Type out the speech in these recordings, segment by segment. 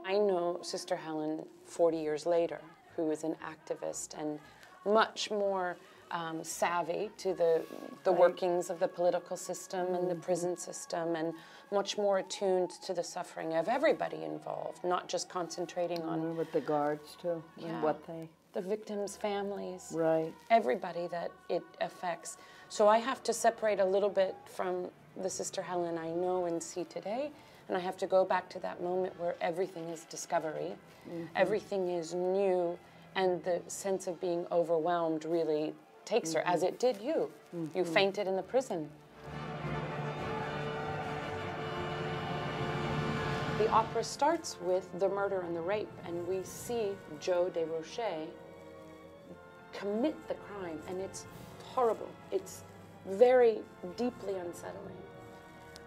I know Sister Helen 40 years later, who is an activist and much more savvy to the workings of the political system and the prison system, and much more attuned to the suffering of everybody involved, not just concentrating on... With the guards, too, and what they... The victims' families. Right. Everybody that it affects. So I have to separate a little bit from the Sister Helen I know and see today, and I have to go back to that moment where everything is discovery, everything is new, and the sense of being overwhelmed really takes her, as it did you. You fainted in the prison. The opera starts with the murder and the rape, and we see Joe Desrochers commit the crime, and it's horrible. It's very deeply unsettling.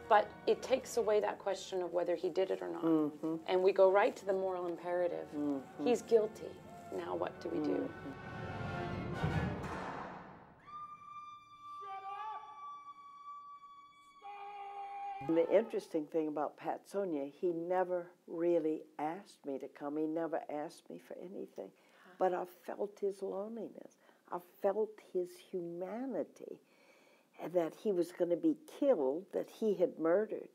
But it takes away that question of whether he did it or not. And we go right to the moral imperative. He's guilty. Now what do we do? The interesting thing about Pat Sonia, he never really asked me to come. He never asked me for anything. But I felt his loneliness. I felt his humanity, and that he was going to be killed, that he had murdered.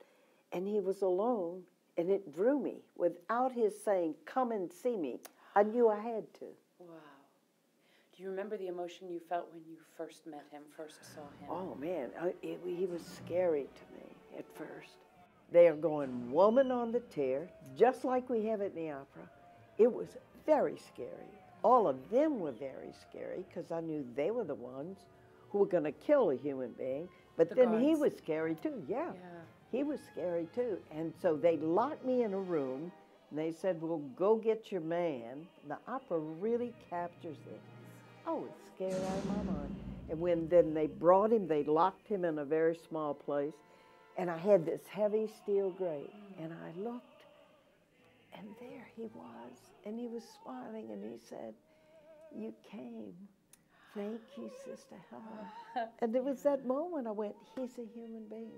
And he was alone, and it drew me. Without his saying, come and see me, I knew I had to. Wow. Do you remember the emotion you felt when you first met him, first saw him? Oh, man, he was scary to me at first. They are going woman on the tear, just like we have it in the opera. It was very scary. All of them were very scary, because I knew they were the ones who were going to kill a human being. But then guards. He was scary too, yeah. He was scary too. And so they locked me in a room, and they said, well, go get your man. The opera really captures it. I was scared out of my mind. And when then they brought him, they locked him in a very small place, and I had this heavy steel grate, and I looked, and there he was, and he was smiling, and he said, you came. Thank you, Sister Helen. And it was that moment I went, he's a human being.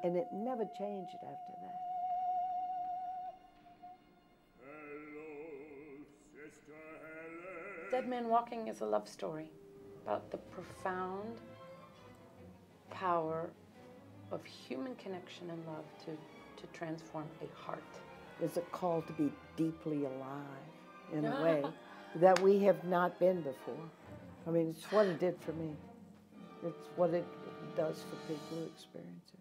Yeah. And it never changed after that. Hello, Sister Helen. Dead Man Walking is a love story about the profound power of human connection and love to transform a heart. It's a call to be deeply alive in a way that we have not been before. I mean, it's what it did for me. It's what it does for people who experience it.